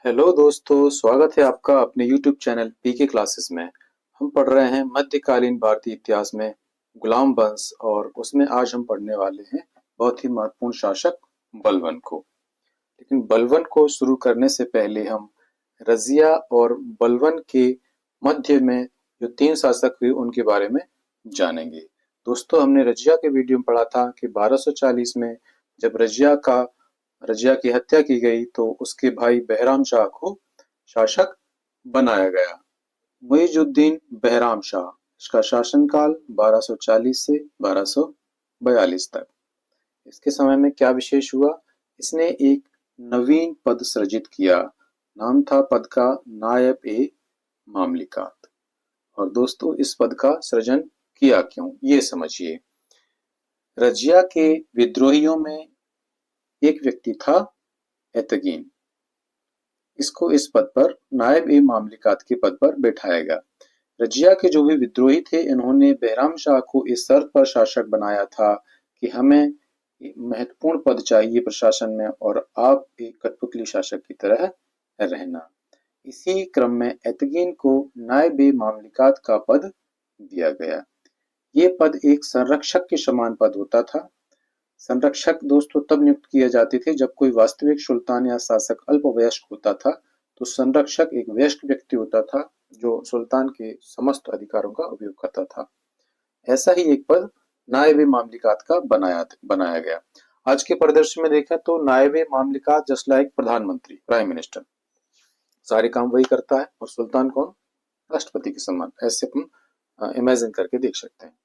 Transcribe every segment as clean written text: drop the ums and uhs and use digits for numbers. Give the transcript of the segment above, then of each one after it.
Hello दोस्तों, स्वागत है आपका अपने YouTube चैनल पीके क्लासेस में। हम पढ़ रहे हैं मध्यकालीन भारतीय इतिहास में गुलाम वंश और उसमें आज हम पढ़ने वाले हैं बहुत ही महत्वपूर्ण शासक बलबन को। लेकिन बलबन को शुरू करने से पहले हम रजिया और बलबन के मध्य में जो तीन शासक हुए उनके बारे में जानेंगे। दोस्तों, हमने रजिया के वीडियो में पढ़ा था कि 1240 में जब रजिया की हत्या की गई तो उसके भाई बहराम शाह को शासक बनाया गया। मुइजुद्दीन बहराम शाह, इसका शासनकाल 1240 से 1242 तक। इसके समय में क्या विशेष हुआ? इसने एक नवीन पद सृजित किया। नाम था पद का नायब ए मामलिकात। और दोस्तों, इस पद का सृजन किया क्यों, ये समझिए। रजिया के विद्रोहियों में एक व्यक्ति था एतगीन। इसको इस पद पर नायब ए मामलिकात के पद पर बैठाया गया। रजिया के जो भी विद्रोही थे, इन्होंने बहराम शाह को इस शर्त पर शासक बनाया था कि हमें महत्वपूर्ण पद चाहिए प्रशासन में और आप एक कठपुतली शासक की तरह रहना। इसी क्रम में एतगीन को नायब ए मामलिकात का पद दिया गया। ये पद एक संरक्षक के समान पद होता था। संरक्षक दोस्तों तब नियुक्त किए जाते थे जब कोई वास्तविक सुल्तान या शासक अल्पवयस्क होता था, तो संरक्षक एक वयस्क व्यक्ति होता था जो सुल्तान के समस्त अधिकारों का उपयोग करता था। ऐसा ही एक पद नायब ए मामलिकात का बनाया गया। आज के परिदृश्य में देखें तो नायब ए मामलिकात जस्ट लाइक प्रधानमंत्री, प्राइम मिनिस्टर, सारे काम वही करता है और सुल्तान कौन? राष्ट्रपति के समान। ऐसे हम इमेजिन करके देख सकते हैं।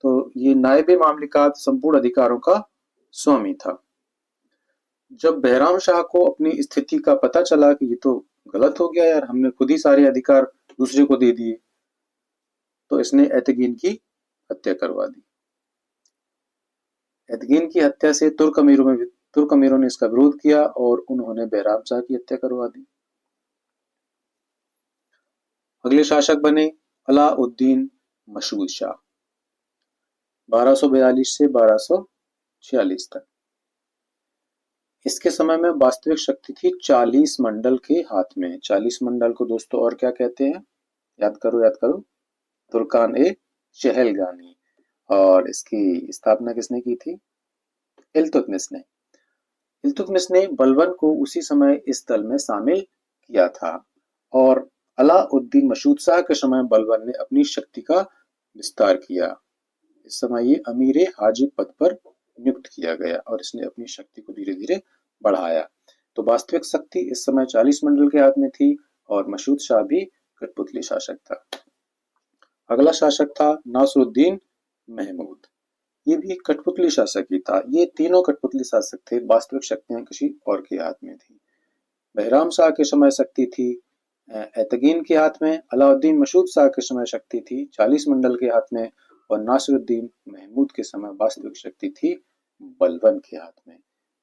तो ये नायब ए मामलिकात संपूर्ण अधिकारों का स्वामी था। जब बहराम शाह को अपनी स्थिति का पता चला कि ये तो गलत हो गया यार, हमने खुद ही सारे अधिकार दूसरे को दे दिए, तो इसने एतगीन की हत्या करवा दी। एतगीन की हत्या से तुर्क अमीरों ने इसका विरोध किया और उन्होंने बहराम शाह की हत्या करवा दी। अगले शासक बने अलाउद्दीन मशहूद शाह, 1242 से 1246 तक। इसके समय में वास्तविक शक्ति थी 40 मंडल के हाथ में। 40 मंडल को दोस्तों और क्या कहते हैं? याद करो। तुर्कान ए चहलगानी। और इसकी स्थापना किसने की थी? इल्तुतमिश ने। इल्तुतमिश ने बलबन को उसी समय इस दल में शामिल किया था और अलाउद्दीन मशहूद शाह के समय बलबन ने अपनी शक्ति का विस्तार किया। इस समय ये अमीर हाजिब पद पर नियुक्त किया गया और इसने अपनी शक्ति को धीरे धीरे बढ़ाया। तो वास्तविक शक्ति इस समय 40 मंडल के हाथ में थी और मशहूद शाह भी कठपुतली शासक था। अगला शासक था नासरुद्दीन महमूद। ये भी कठपुतली शासक ही था। ये तीनों कठपुतली शासक थे, वास्तविक शक्तियां किसी और के हाथ में थी। बहराम शाह के समय शक्ति थी एतगीन के हाथ में, अलाउद्दीन मशहूद शाह के समय शक्ति थी 40 मंडल के हाथ में और नासिरुद्दीन महमूद के समय वास्तविक शक्ति थी बलबन के हाथ में।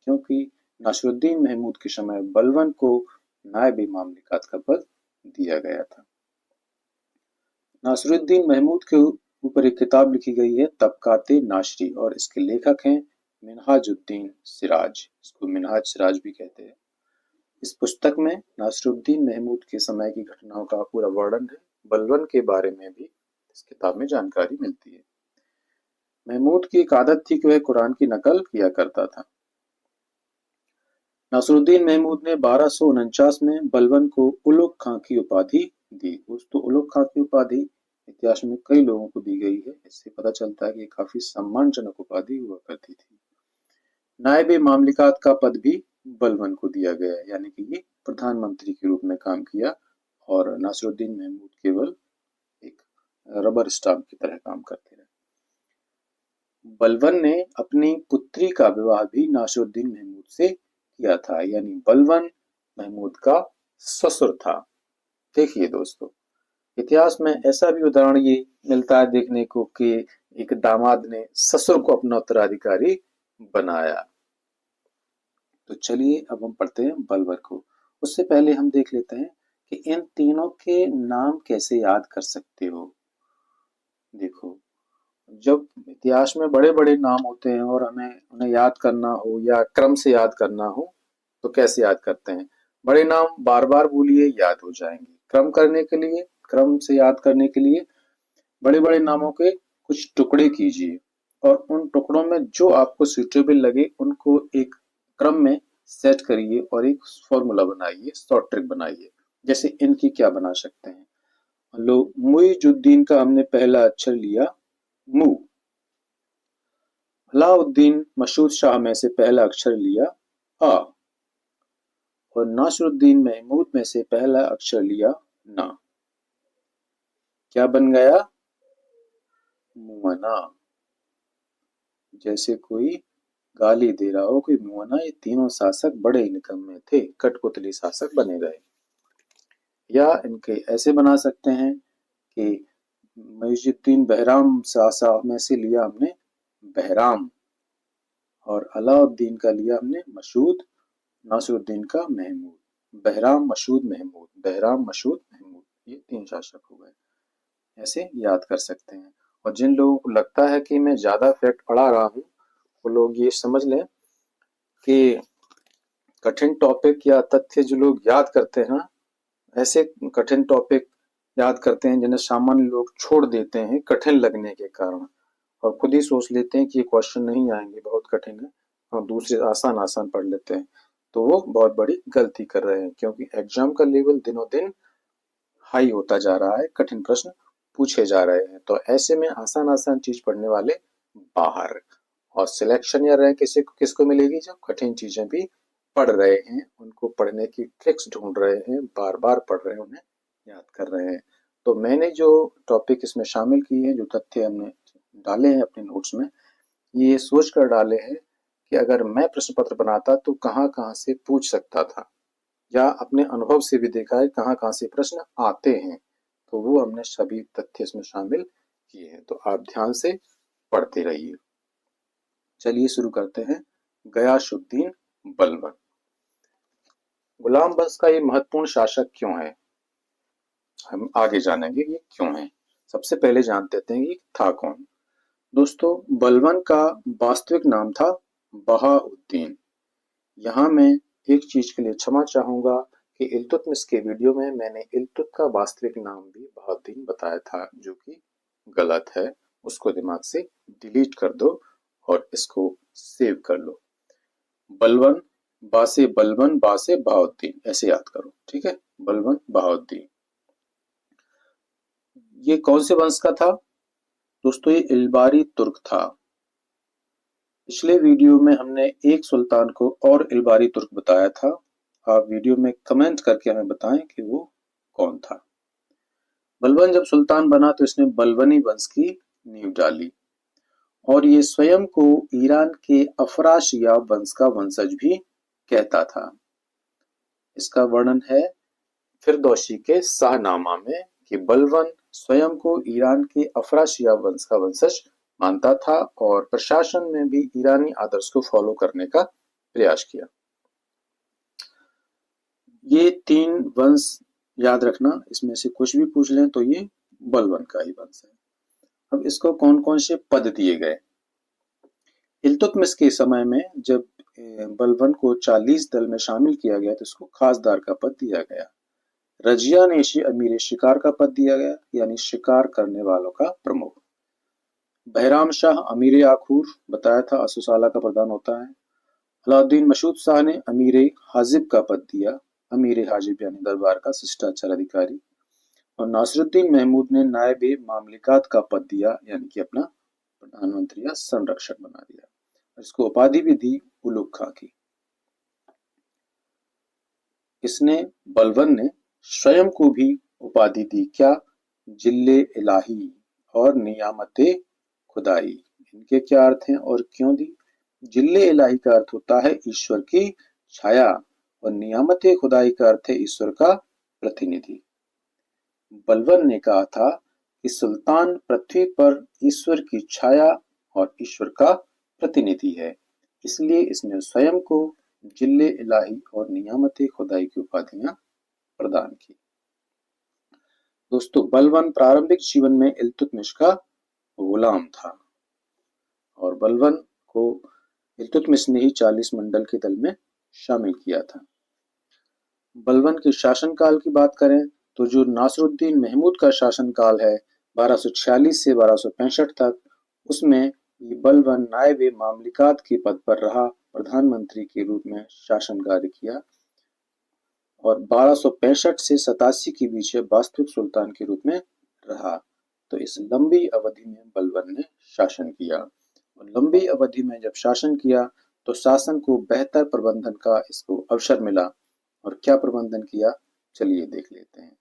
क्योंकि नासिरुद्दीन महमूद के समय बलबन को नायब ए मामलिकात का पद दिया गया था। नासिरुद्दीन महमूद के ऊपर एक किताब लिखी गई है तबकाते नाशरी और इसके लेखक हैं मिनहाजुद्दीन सिराज। इसको मिनहाज सिराज भी कहते हैं। इस पुस्तक में नासिरुद्दीन महमूद के समय की घटनाओं का पूरा वर्णन है। बलबन के बारे में भी इस किताब में जानकारी मिलती है। महमूद की एक आदत थी कि वह कुरान की नकल किया करता था। नासिरुद्दीन महमूद ने 1249 में बलबन को उलुग खां की उपाधि दी। दोस्तों, उलुग खां की उपाधि इतिहास में कई लोगों को दी गई है। इससे पता चलता है कि काफी सम्मानजनक उपाधि हुआ करती थी। नायब ए मामलिकात का पद भी बलबन को दिया गया, यानी कि ये प्रधानमंत्री के रूप में काम किया और नासिरुद्दीन महमूद केवल एक रबर स्टाम्प की तरह काम करते रहे। बलबन ने अपनी पुत्री का विवाह भी नासिरुद्दीन महमूद से किया था, यानी बलबन महमूद का ससुर था। देखिए दोस्तों, इतिहास में ऐसा भी उदाहरण ये मिलता है देखने को कि एक दामाद ने ससुर को अपना उत्तराधिकारी बनाया। तो चलिए अब हम पढ़ते हैं बलबन को। उससे पहले हम देख लेते हैं कि इन तीनों के नाम कैसे याद कर सकते हो। देखो, जब इतिहास में बड़े बड़े नाम होते हैं और हमें उन्हें याद करना हो या क्रम से याद करना हो तो कैसे याद करते हैं? बड़े नाम बार बार बोलिए, याद हो जाएंगे। क्रम करने के लिए, क्रम से याद करने के लिए बड़े बड़े नामों के कुछ टुकड़े कीजिए और उन टुकड़ों में जो आपको सुटेबल लगे उनको एक क्रम में सेट करिए और एक फॉर्मूला बनाइए, शॉर्ट ट्रिक बनाइए। जैसे इनकी क्या बना सकते हैं, लो, मुइजुद्दीन का हमने पहला अक्षर लिया मु। अलाउद्दीन मशहूद शाह में से पहला अक्षर लिया आ। और नासरुद्दीन महमूद में से पहला अक्षर लिया ना। क्या बन गया? मुअना। जैसे कोई गाली दे रहा हो कि मुअना, ये तीनों शासक बड़े निकम्मे थे, कठपुतली शासक बने गए। या इनके ऐसे बना सकते हैं कि मुइजुद्दीन बहराम शाह में से लिया हमने बहराम, और अलाउद्दीन का लिया हमने मशहूद, नासरुद्दीन का महमूद। बहराम मशहूद महमूद, बहराम मशहूद महमूद, ये तीन शासक हो गए। ऐसे याद कर सकते हैं। और जिन लोगों को लगता है कि मैं ज्यादा फैक्ट पढ़ा रहा हूँ, वो लोग ये समझ लें कि कठिन टॉपिक या तथ्य जो लोग याद करते हैं, ऐसे कठिन टॉपिक याद करते हैं जिन्हें सामान्य लोग छोड़ देते हैं कठिन लगने के कारण, और खुद ही सोच लेते हैं कि ये क्वेश्चन नहीं आएंगे, बहुत कठिन है, और दूसरे आसान आसान पढ़ लेते हैं। तो वो बहुत बड़ी गलती कर रहे हैं, क्योंकि एग्जाम का लेवल दिनों दिन हाई होता जा रहा है, कठिन प्रश्न पूछे जा रहे हैं। तो ऐसे में आसान आसान चीज पढ़ने वाले बाहर, और सिलेक्शन या रैंक किसे किसको मिलेगी? जब कठिन चीजें भी पढ़ रहे हैं, उनको पढ़ने की ट्रिक्स ढूंढ रहे हैं, बार बार पढ़ रहे हैं, उन्हें याद कर रहे हैं। तो मैंने जो टॉपिक इसमें शामिल किए हैं, जो तथ्य हमने डाले हैं अपने नोट्स में, ये सोच कर डाले हैं कि अगर मैं प्रश्न पत्र बनाता तो कहाँ कहाँ से पूछ सकता था, या अपने अनुभव से भी देखा है कहाँ कहाँ से प्रश्न आते हैं। तो वो हमने सभी तथ्य इसमें शामिल किए हैं, तो आप ध्यान से पढ़ते रहिए। चलिए शुरू करते हैं। गयासुद्दीन बलबन। गुलाम वंश का ये महत्वपूर्ण शासक क्यों है, हम आगे जानेंगे ये क्यों है। सबसे पहले जान लेते हैं कि था कौन। दोस्तों, बलबन का वास्तविक नाम था बहाउद्दीन। यहाँ मैं एक चीज के लिए क्षमा चाहूंगा कि इल्तुतमिश के वीडियो में मैंने इल्तुत का वास्तविक नाम भी बहाउद्दीन बताया था, जो कि गलत है। उसको दिमाग से डिलीट कर दो और इसको सेव कर लो। बलबन, बासे बलबन, बासे बहाउद्दीन, ऐसे याद करो, ठीक है? बलबन बहाउद्दीन। ये कौन से वंश का था? दोस्तों, ये इल्बारी तुर्क था। पिछले वीडियो में हमने एक सुल्तान को और इल्बारी तुर्क बताया था। आप वीडियो में कमेंट करके हमें बताएं कि वो कौन था। बलबन जब सुल्तान बना तो इसने बलबनी वंश की नींव डाली, और ये स्वयं को ईरान के अफराशियाब वंश का वंशज भी कहता था। इसका वर्णन है फिरदौसी के शाहनामा में कि बलबन स्वयं को ईरान के अफराशियाब वंश का वंशज मानता था और प्रशासन में भी ईरानी आदर्श को फॉलो करने का प्रयास किया। ये तीन वंश याद रखना, इसमें से कुछ भी पूछ लें तो ये बलबन का ही वंश है। अब इसको कौन कौन से पद दिए गए? इल्तुतमिश के समय में जब बलबन को 40 दल में शामिल किया गया तो इसको खासदार का पद दिया गया। रजिया नेशी अमीर शिकार का पद दिया गया, यानी शिकार करने वालों का प्रमुख। बहराम शाह अमीर आखूर बताया था, असुसाला का प्रधान होता है। अलाउद्दीन मशहूद शाह ने अमीर हाजिब का पद दिया, अमीर हाजिब यानी दरबार का शिष्टाचार अधिकारी। और नासरुद्दीन महमूद ने नायब मामलिकात का पद दिया, यानी कि अपना प्रधानमंत्री या संरक्षक बना दिया। इसको उपाधि भी दी उलुग खां की। इसने, बलबन ने स्वयं को भी उपाधि दी, क्या? जिल्ले इलाही और नियामते खुदाई। इनके क्या अर्थ हैं और क्यों दी? जिल्ले इलाही का अर्थ होता है ईश्वर की छाया, और नियामते खुदाई का अर्थ है ईश्वर का प्रतिनिधि। बलबन ने कहा था कि सुल्तान पृथ्वी पर ईश्वर की छाया और ईश्वर का प्रतिनिधि है, इसलिए इसने स्वयं को जिल्ले इलाही और नियामते खुदाई की उपाधियां प्रदान की। दोस्तों, बलबन प्रारंभिक जीवन में इल्तुतमिश का गुलाम था, और बलबन को इल्तुतमिश ने ही 40 मंडल के दल में शामिल किया था। बलबन के शासनकाल की बात करें तो जो नासिरुद्दीन महमूद का शासनकाल है 1246 से 1265 तक, उसमें ये बलबन नायब मामलिकात के पद पर रहा, प्रधानमंत्री के रूप में शासन कार्य किया और 1265 से 87 के बीच वास्तविक सुल्तान के रूप में रहा। तो इस लंबी अवधि में बलबन ने शासन किया और लंबी अवधि में जब शासन किया तो शासन को बेहतर प्रबंधन का इसको अवसर मिला। और क्या प्रबंधन किया, चलिए देख लेते हैं।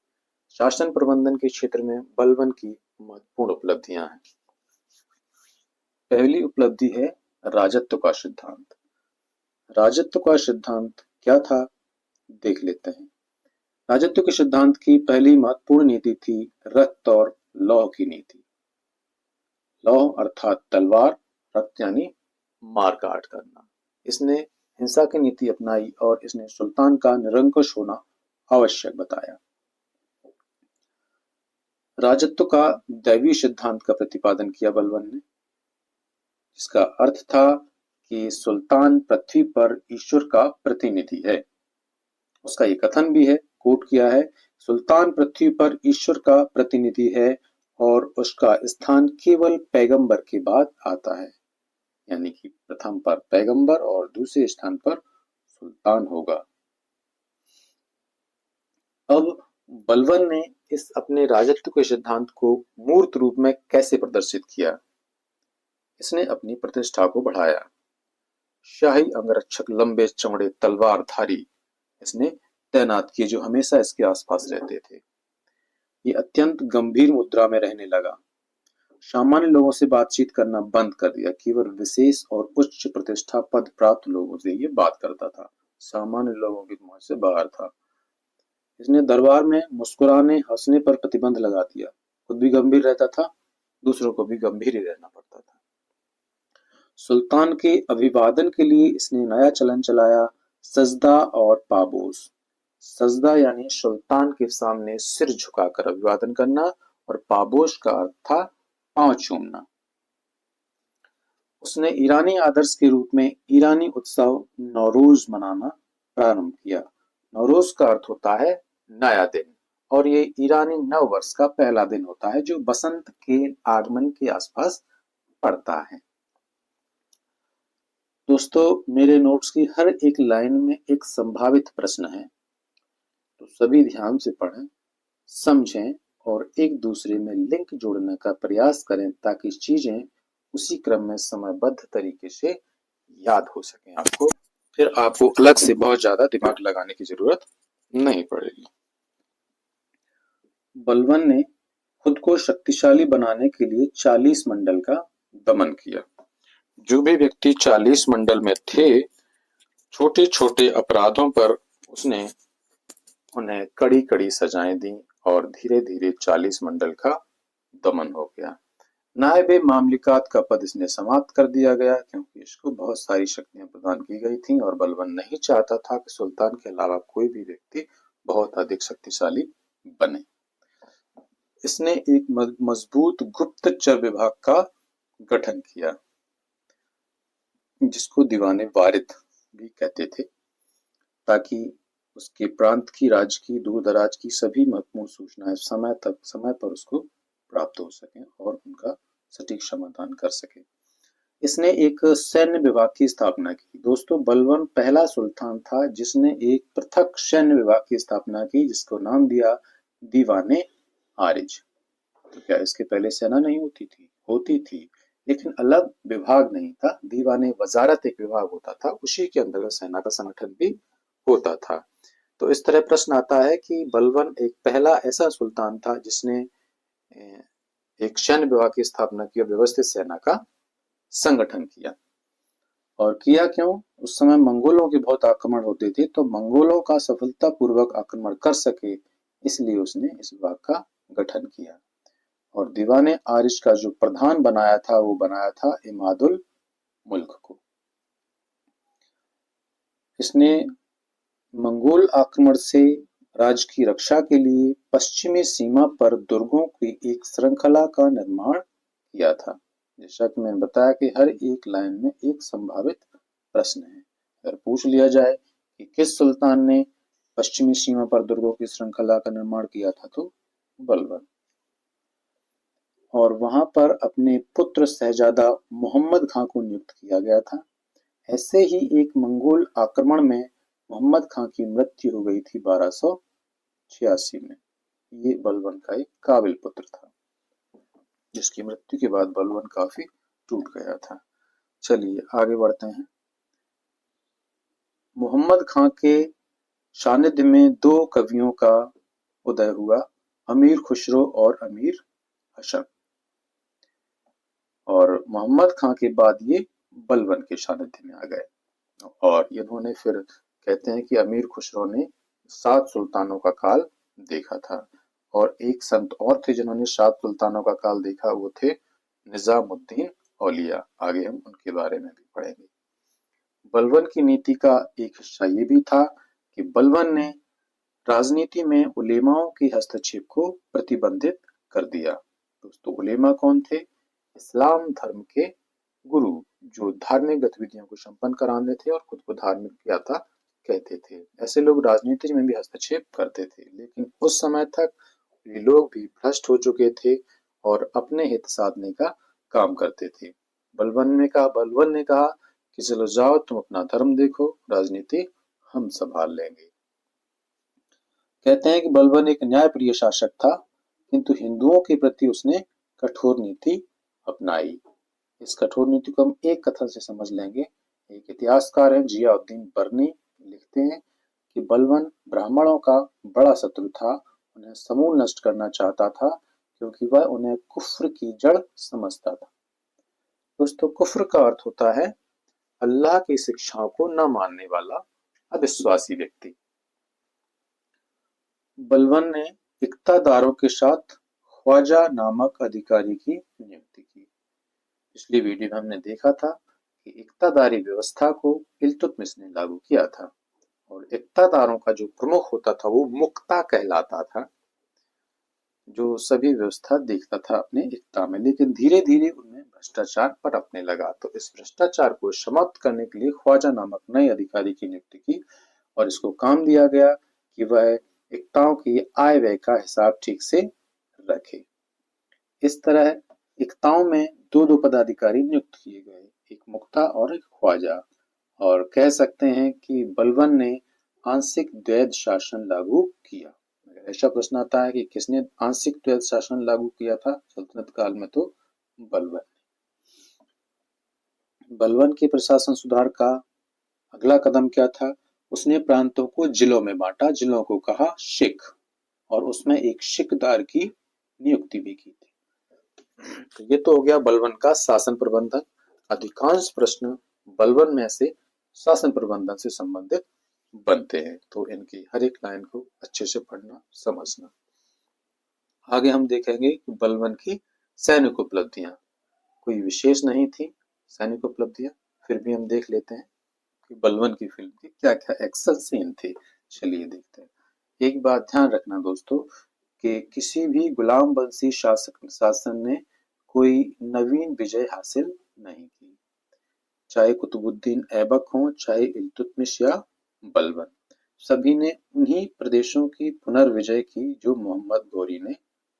शासन प्रबंधन के क्षेत्र में बलबन की महत्वपूर्ण उपलब्धियां हैं। पहली उपलब्धि है राजत्व का सिद्धांत। राजत्व का सिद्धांत क्या था, देख लेते हैं। राजत्व के सिद्धांत की पहली महत्वपूर्ण नीति थी रक्त और लौह की नीति। लौह अर्थात तलवार, रक्त यानी मार काट करना। इसने हिंसा की नीति अपनाई और इसने सुल्तान का निरंकुश होना आवश्यक बताया। राजत्व का दैवीय सिद्धांत का प्रतिपादन किया बलबन ने, जिसका अर्थ था कि सुल्तान पृथ्वी पर ईश्वर का प्रतिनिधि है। उसका ये कथन भी है, कोट किया है, सुल्तान पृथ्वी पर ईश्वर का प्रतिनिधि है और उसका स्थान केवल पैगंबर के बाद आता है, यानी कि प्रथम पर पैगंबर और दूसरे स्थान पर सुल्तान होगा। अब बलबन ने इस अपने राजत्व के सिद्धांत को मूर्त रूप में कैसे प्रदर्शित किया? इसने अपनी प्रतिष्ठा को बढ़ाया। शाही अंगरक्षक लंबे चौड़े तलवारधारी इसने तैनात किए जो हमेशा इसके आसपास रहते थे। ये अत्यंत गंभीर मुद्रा में रहने लगा। सामान्य लोगों से बातचीत करना बंद कर दिया, केवल विशेष और उच्च प्रतिष्ठा पद प्राप्त लोगों से ये बात करता था, सामान्य लोगों की पहुंच से बाहर था। इसने दरबार में मुस्कुराने हंसने पर प्रतिबंध लगा दिया। खुद भी गंभीर रहता था, दूसरों को भी गंभीर ही रहना पड़ता था। सुल्तान के अभिवादन के लिए इसने नया चलन चलाया, सजदा और पाबोस। सजदा यानी सुल्तान के सामने सिर झुकाकर अभिवादन करना और पाबोश का अर्थ था पांव चूमना। उसने ईरानी आदर्श के रूप में ईरानी उत्सव नौरोज मनाना प्रारंभ किया। नौरोज का अर्थ होता है नया दिन और ये ईरानी नव वर्ष का पहला दिन होता है जो बसंत के आगमन के आसपास पड़ता है। दोस्तों, मेरे नोट्स की हर एक लाइन में एक संभावित प्रश्न है, तो सभी ध्यान से पढ़ें, समझें और एक दूसरे में लिंक जोड़ने का प्रयास करें ताकि चीजें उसी क्रम में समयबद्ध तरीके से याद हो सकें आपको। फिर आपको अलग से बहुत ज्यादा दिमाग लगाने की जरूरत नहीं पड़ेगी। बलबन ने खुद को शक्तिशाली बनाने के लिए 40 मंडल का दमन किया। जो भी व्यक्ति 40 मंडल में थे, छोटे छोटे अपराधों पर उसने उन्हें कड़ी कड़ी सजाएं दी और धीरे धीरे 40 मंडल का दमन हो गया। नायब मामलिकात का पद इसने समाप्त कर दिया गया क्योंकि इसको बहुत सारी शक्तियां प्रदान की गई थी और बलबन नहीं चाहता था कि सुल्तान के अलावा कोई भी व्यक्ति बहुत अधिक शक्तिशाली बने। इसने एक मजबूत गुप्तचर विभाग का गठन किया जिसको दीवाने वारिद भी कहते थे, ताकि उसके प्रांत की, राज्य की, दूर दराज की सभी महत्वपूर्ण सूचनाएं समय पर उसको प्राप्त हो सके और उनका सटीक समाधान कर सके। इसने एक सैन्य विभाग की स्थापना की। दोस्तों, बलबन पहला सुल्तान था जिसने एक पृथक सैन्य विभाग की स्थापना की जिसको नाम दिया दीवाने आरिज। तो क्या इसके पहले सेना नहीं होती थी? होती थी, लेकिन अलग विभाग नहीं था। दीवाने वजारत एक विभाग होता था, उसी के अंतर्गत सेना का संगठन भी होता था। तो इस तरह प्रश्न आता है कि बलबन एक पहला ऐसा सुल्तान था जिसने एक सैन्य विभाग की स्थापना की और व्यवस्थित सेना का संगठन किया। और किया क्यों? उस समय मंगोलों के बहुत आक्रमण होते थे, तो मंगोलों का सफलतापूर्वक आक्रमण कर सके इसलिए उसने इस विभाग का गठन किया। और दीवाने आरिश का जो प्रधान बनाया था वो बनाया था इमादुल मुल्क को। इसने मंगोल आक्रमण से राज्य की रक्षा के लिए पश्चिमी सीमा पर दुर्गों की एक श्रृंखला का निर्माण किया था। जैसा कि मैंने बताया कि हर एक लाइन में एक संभावित प्रश्न है। अगर पूछ लिया जाए कि किस सुल्तान ने पश्चिमी सीमा पर दुर्गों की श्रृंखला का निर्माण किया था तो बलबन। और वहां पर अपने पुत्र शहजादा मोहम्मद खां को नियुक्त किया गया था। ऐसे ही एक मंगोल आक्रमण में मोहम्मद खां की मृत्यु हो गई थी 1286 में। ये बलबन का एक काबिल पुत्र था, जिसकी मृत्यु के बाद बलबन काफी टूट गया था। चलिए आगे बढ़ते हैं। मोहम्मद खां के सानिध्य में दो कवियों का उदय हुआ, अमीर खुसरो और अमीर हसन। और मोहम्मद खां के बाद ये बलबन के सानिध्य में आ गए। और इन्होंने फिर कहते हैं कि अमीर खुसरो ने 7 सुल्तानों का काल देखा था। और एक संत और थे जिन्होंने 7 सुल्तानों का काल देखा, वो थे निजामुद्दीन औलिया। आगे हम उनके बारे में भी पढ़ेंगे। बलबन की नीति का एक हिस्सा ये भी था कि बलबन ने राजनीति में उलेमाओं के हस्तक्षेप को प्रतिबंधित कर दिया। दोस्तों, उलेमा कौन थे? इस्लाम धर्म के गुरु, जो धार्मिक गतिविधियों को संपन्न कराते थे और खुद को धार्मिक ज्ञाता कहते थे। ऐसे लोग राजनीति में भी हस्तक्षेप करते थे, लेकिन उस समय तक ये लोग भी भ्रष्ट हो चुके थे और अपने हित साधने का काम करते थे। बलबन ने कहा कि चलो जाओ, तुम अपना धर्म देखो, राजनीति हम संभाल लेंगे। कहते हैं कि बलबन एक न्यायप्रिय शासक था, किंतु हिंदुओं के प्रति उसने कठोर नीति अपनाई। इस कठोर नीति को हम एक कथन से समझ लेंगे। एक इतिहासकार है जियाउद्दीन बर्नी, लिखते हैं कि बलबन ब्राह्मणों का बड़ा शत्रु था, उन्हें समूल नष्ट करना चाहता था, क्योंकि वह उन्हें कुफ्र की जड़ समझता था। दोस्तों, कुफ्र का अर्थ होता है अल्लाह की शिक्षाओं को न मानने वाला अविश्वासी व्यक्ति। बलबन ने इक्तादारों के साथ ख्वाजा नामक अधिकारी की नियुक्ति की। पिछली वीडियो में हमने देखा था कि इक्तादारी व्यवस्था को इल्तुतमिश ने लागू किया था और इक्तादारों का जो प्रमुख होता था वो मुक्ता कहलाता था, जो सभी व्यवस्था देखता था अपने इक्ता में। लेकिन धीरे धीरे उनमें भ्रष्टाचार पनपने लगा, तो इस भ्रष्टाचार को समाप्त करने के लिए ख्वाजा नामक नए अधिकारी की नियुक्ति की और इसको काम दिया गया कि वह इक्ताओं की आय व्यय का हिसाब ठीक से रखे। इस तरह इक्ताओं में दो पदाधिकारी नियुक्त किए गए, एक मुक्ता और एक ख्वाजा। और कह सकते हैं कि बलबन ने आंशिक द्वैध शासन लागू किया। अगर ऐसा प्रश्न आता है कि किसने आंशिक द्वैध शासन लागू किया था सल्तनत काल में, तो बलबन। बलबन के प्रशासन सुधार का अगला कदम क्या था? उसने प्रांतों को जिलों में बांटा, जिलों को कहा शिख, और उसमें एक शिखदार की नियुक्ति भी की थी। तो ये तो हो गया बलबन का शासन प्रबंधन। अधिकांश प्रश्न बलबन में से शासन प्रबंधन से संबंधित बनते हैं, तो इनकी हर एक लाइन को अच्छे से पढ़ना, समझना। आगे हम देखेंगे कि बलबन की सैनिक उपलब्धियां कोई विशेष नहीं थी, सैनिक उपलब्धियां, फिर भी हम देख लेते हैं कि बलबन की फिल्म की क्या क्या एक्शन सीन थे। चलिए देखते हैं। एक बात ध्यान रखना दोस्तों कि किसी भी गुलाम वंशी शासन ने कोई नवीन विजय हासिल नहीं की, चाहे कुतुबुद्दीन ऐबक हो, चाहे इल्तुतमिश या बलबन। सभी ने उन्हीं प्रदेशों की पुनर्विजय की जो मोहम्मद गौरी ने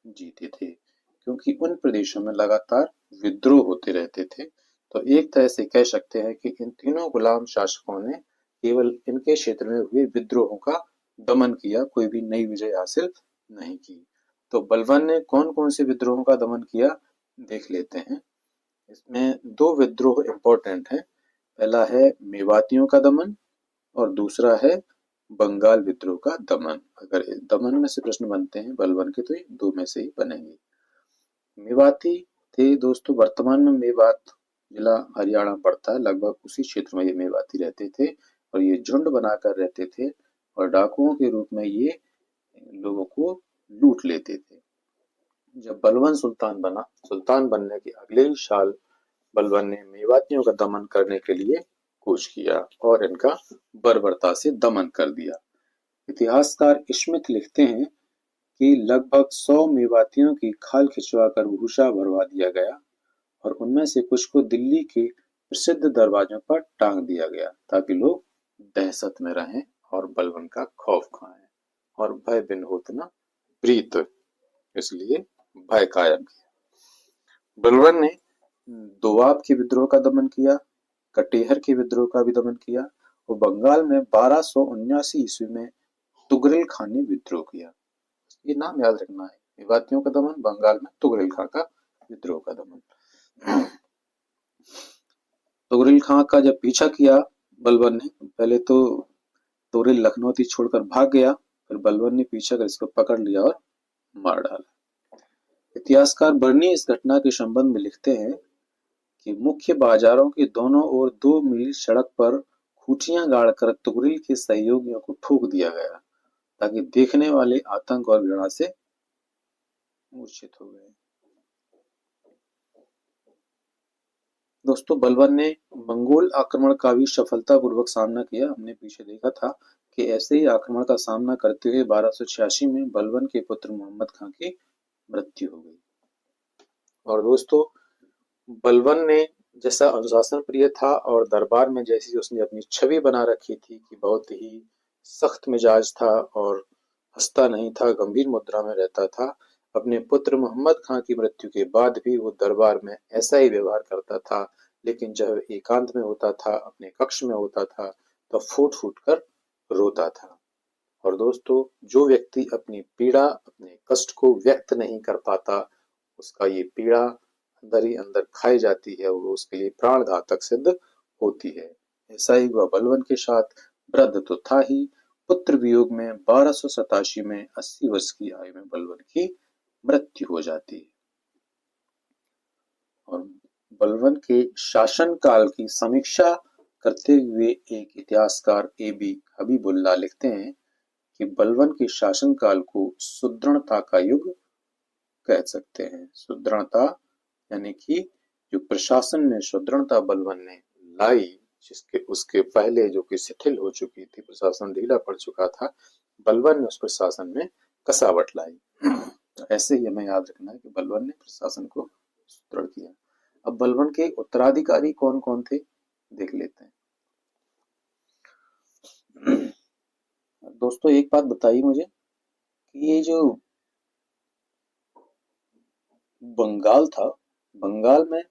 जीते थे, क्योंकि उन प्रदेशों में लगातार विद्रोह होते रहते थे। तो एक तरह से कह सकते हैं कि इन तीनों गुलाम शासकों ने केवल इनके क्षेत्र में हुए विद्रोहों का दमन किया, कोई भी नई विजय हासिल नहीं की। तो बलबन ने कौन कौन से विद्रोहों का दमन किया देख लेते हैं। इसमें दो विद्रोह इंपॉर्टेंट हैं। पहला है मेवातियों का दमन और दूसरा है बंगाल विद्रोह का दमन। अगर दमन में से प्रश्न बनते हैं बलबन के, तो ये दो में से ही बनेंगे। मेवाती थे दोस्तों, वर्तमान में मेवात जिला हरियाणा पड़ता है, लगभग उसी क्षेत्र में ये मेवाती रहते थे और ये झुंड बनाकर रहते थे और डाकुओं के रूप में ये लोगों को लूट लेते थे। जब बलबन सुल्तान बनने के अगले ही साल बलबन ने मेवातियों का दमन करने के लिए कूच किया और इनका बर्बरता से दमन कर दिया। इतिहासकार स्मिथ लिखते हैं कि लगभग 100 मेवातियों की खाल खिंचवाकर भूसा भरवा दिया गया और उनमें से कुछ को दिल्ली के प्रसिद्ध दरवाजों पर टांग दिया गया ताकि लोग दहशत में रहें और बलवन का खौफ खाएं, और भय बिन होत न प्रीत, इसलिए भय कायम किया। बलवन ने दोवाब के विद्रोह का दमन किया, कटेहर के विद्रोह का भी दमन किया, और बंगाल में 1279 ईस्वी में तुगरिल खान ने विद्रोह किया। ये नाम याद रखना है, मेवातियों का दमन, बंगाल में तुगरिल खां का विद्रोह का दमन। तुगरिल खां का जब पीछा किया बलवन ने, पहले तो तुगरिल लखनऊ छोड़कर भाग गया, फिर बलवन ने पीछा कर इसको पकड़ लिया और मार डाला। इतिहासकार बर्नी इस घटना के संबंध में लिखते हैं कि मुख्य बाजारों के दोनों ओर 2 मील सड़क पर खूंटियां गाड़कर तुगरिल के सहयोगियों को ठोक दिया गया, ताकि देखने वाले आतंक और घृणा से मूर्छित हो गए। दोस्तों, बलवन ने मंगोल आक्रमण का भी सफलतापूर्वक सामना किया। हमने पीछे देखा था कि ऐसे ही आक्रमण का सामना करते हुए 1286 में बलवन के पुत्र मोहम्मद खां की मृत्यु हो गई। और दोस्तों, बलवन ने जैसा अनुशासन प्रिय था और दरबार में जैसी उसने अपनी छवि बना रखी थी कि बहुत ही सख्त मिजाज था और हंसता नहीं था, गंभीर मुद्रा में रहता था, अपने पुत्र मोहम्मद खां की मृत्यु के बाद भी वो दरबार में ऐसा ही व्यवहार करता था। लेकिन जब एकांत में होता था, अपने कक्ष में होता था, तो फूट फूट कर रोता था। और दोस्तों, जो व्यक्ति अपनी पीड़ा, अपने कष्ट को व्यक्त नहीं कर पाता, उसका ये पीड़ा अंदर ही अंदर खाई जाती है, वो उसके लिए प्राण घातक सिद्ध होती है। ऐसा ही हुआ बलवन के साथ। वृद्ध तो था ही, पुत्र वियोग में 1287 में 80 वर्ष की आयु में बलवन की मृत्यु हो जाती है। और बलवन के शासन काल की समीक्षा करते हुए एक इतिहासकार ए.बी. हबीबुल्लाह लिखते हैं कि बलवन के शासन काल को सुदृढ़ता का युग कह सकते हैं। सुदृढ़ता यानी कि जो प्रशासन में सुदृढ़ता बलवन ने लाई, जिसके उसके पहले जो कि शिथिल हो चुकी थी, प्रशासन ढीला पड़ चुका था, बलवन ने उस प्रशासन में कसावट लाई। तो ऐसे ही हमें याद रखना है कि बलवन ने प्रशासन को सुदृढ़ किया। अब बलवन के उत्तराधिकारी कौन कौन थे देख लेते हैं। दोस्तों, एक बात बताइए मुझे कि ये जो बंगाल था, बंगाल में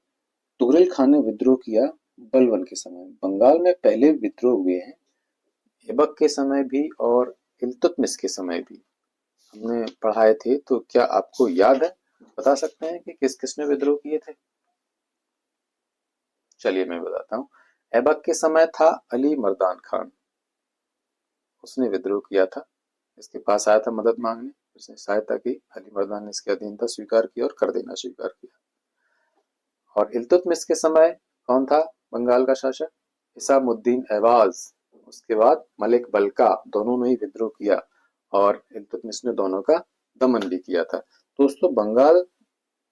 तुगरिल खान ने विद्रोह किया बलवन के समय। बंगाल में पहले विद्रोह हुए हैं, ऐबक के समय भी और इल्तुतमिश के समय भी हमने पढ़ाए थे। तो क्या आपको याद है, बता सकते हैं कि किस किसने विद्रोह किए थे? चलिए मैं बताता हूँ। ऐबक के समय था अली मर्दान खान, उसने विद्रोह किया था, इसके पास आया था मदद मांगने, उसने सहायता की, अली मर्दान ने इसके अधीनता स्वीकार की और कर देना स्वीकार किया। और इल्तुतमिश के समय कौन था बंगाल का शासक? हिसामुद्दीन ऐवाज। उसके बाद मलिक बल्का, दोनों ने ही विद्रोह किया और इल्तुतमिश ने दोनों का दमन भी किया था। दोस्तों, बंगाल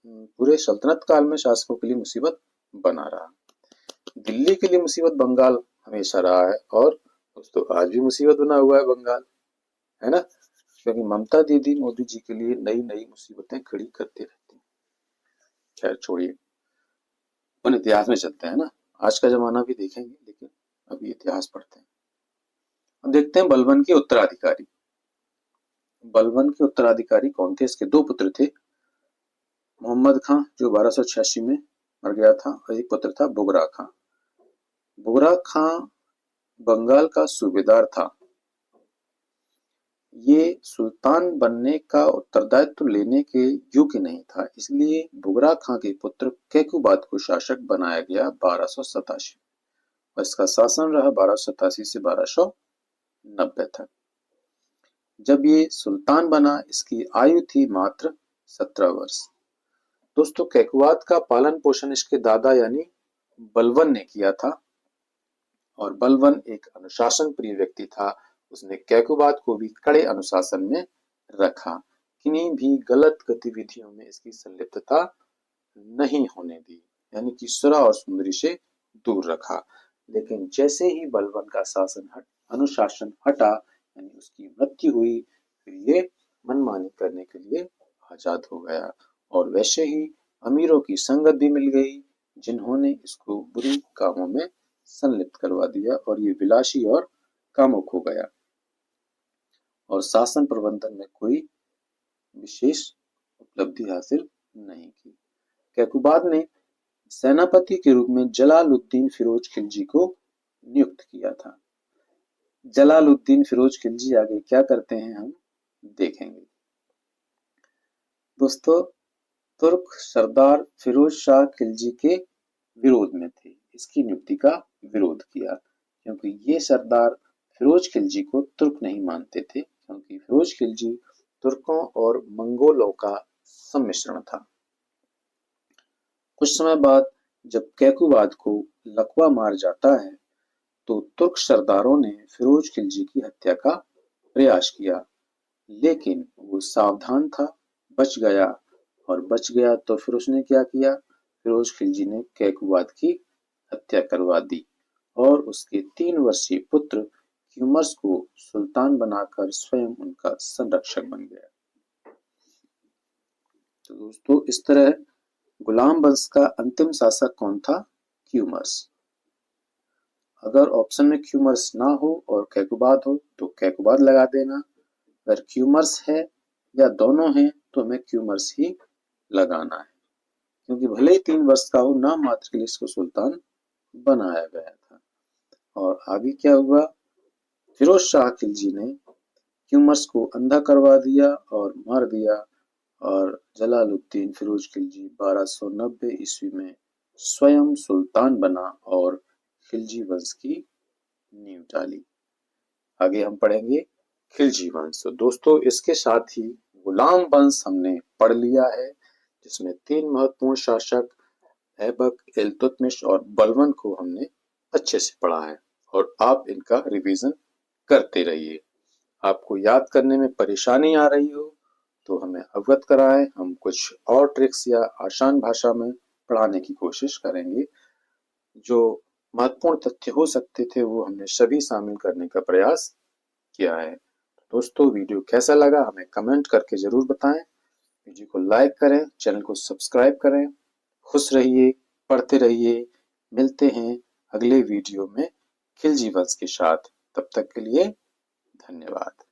पूरे सल्तनत काल में शासकों के लिए मुसीबत बना रहा। दिल्ली के लिए मुसीबत बंगाल हमेशा रहा है, और दोस्तों आज भी मुसीबत बना हुआ है बंगाल, है ना? क्योंकि ममता दीदी मोदी जी के लिए नई नई मुसीबतें खड़ी करती रहती हैं। खैर छोड़िए, उन इतिहास में चलते हैं ना, आज का जमाना भी देखेंगे, लेकिन अभी इतिहास पढ़ते हैं। अब देखते हैं बलवन के उत्तराधिकारी। बलवन के उत्तराधिकारी कौन थे? इसके 2 पुत्र थे। मोहम्मद खां जो 1286 में मर गया था, और एक पुत्र था बुगरा खां। बुगरा खां बंगाल का सूबेदार था। ये सुल्तान बनने का उत्तरदायित्व लेने के योग्य नहीं था, इसलिए बुगरा खां के पुत्र कैकुबाद को शासक बनाया गया 1287 और इसका शासन रहा 1287 से 1290 तक। जब ये सुल्तान बना, इसकी आयु थी मात्र 17 वर्ष। दोस्तों, कैकुबाद का पालन पोषण इसके दादा यानी बलवन ने किया था, और बलवन एक अनुशासन प्रिय व्यक्ति था। उसने कैकुबाद को भी कड़े अनुशासन में रखा, किन्हीं भी गलत गतिविधियों में इसकी संलिप्तता नहीं होने दी, यानी कि सुरा और सुंदरी से दूर रखा। लेकिन जैसे ही बलवन का अनुशासन हटा, यानी उसकी मृत्यु हुई, फिर ये मनमानी करने के लिए आजाद हो गया, और वैसे ही अमीरों की संगत भी मिल गई, जिन्होंने इसको बुरी कामों में संलिप्त करवा दिया, और ये विलासी और कामुक हो गया। और शासन प्रबंधन में कोई विशेष उपलब्धि हासिल नहीं की। कैकुबाद ने सेनापति के रूप में जलालुद्दीन फिरोज खिलजी को नियुक्त किया था। जलालुद्दीन फिरोज खिलजी आगे क्या करते हैं हम देखेंगे। दोस्तों, तुर्क सरदार फिरोज शाह खिलजी के विरोध में थे, इसकी नियुक्ति का विरोध किया, क्योंकि ये सरदार फिरोज खिलजी को तुर्क नहीं मानते थे, क्योंकि फिरोज खिलजी तुर्कों और मंगोलों का सम्मिश्रण था। कुछ समय बाद जब कैकुबाद को लकवा मार जाता है तो तुर्क सरदारों ने फिरोज खिलजी की हत्या का प्रयास किया, लेकिन वो सावधान था, बच गया। और बच गया तो फिर उसने क्या किया, फिरोज खिलजी ने कैकुबाद की हत्या करवा दी और उसके 3 वर्षीय पुत्र क्यूमर्स को सुल्तान बनाकर स्वयं उनका संरक्षक बन गया। तो दोस्तों, इस तरह गुलाम वंश का अंतिम शासक कौन था, क्यूमर्स। अगर ऑप्शन में क्यूमर्स ना हो और कैकुबाद हो तो कैकुबाद लगा देना, अगर क्यूमर्स है या दोनों हैं तो हमें क्यूमर्स ही लगाना है, क्योंकि भले ही 3 वर्ष का हो, नाम मात्र के लिए इसको सुल्तान बनाया गया था। और आगे क्या हुआ, फिरोज शाह खिलजी ने क्यूमर्स को अंधा करवा दिया और मार दिया और जलालुद्दीन फिरोज खिलजी 1290 ईस्वी में स्वयं सुल्तान बना और खिलजी वंश की नींव डाली। आगे हम पढ़ेंगे खिलजी वंश। तो दोस्तों, इसके साथ ही गुलाम वंश हमने पढ़ लिया है, जिसमें 3 महत्वपूर्ण शासक ऐबक, इल्तुतमिश और बलबन को हमने अच्छे से पढ़ा है, और आप इनका रिवीजन करते रहिए। आपको याद करने में परेशानी आ रही हो तो हमें अवगत कराएं, हम कुछ और ट्रिक्स या आसान भाषा में पढ़ाने की कोशिश करेंगे। जो महत्वपूर्ण तथ्य हो सकते थे वो हमने सभी शामिल करने का प्रयास किया है। दोस्तों, वीडियो कैसा लगा हमें कमेंट करके जरूर बताएं, वीडियो को लाइक करें, चैनल को सब्सक्राइब करें। खुश रहिए, पढ़ते रहिए। मिलते हैं अगले वीडियो में खिलजी वंश के साथ। तब तक के लिए धन्यवाद।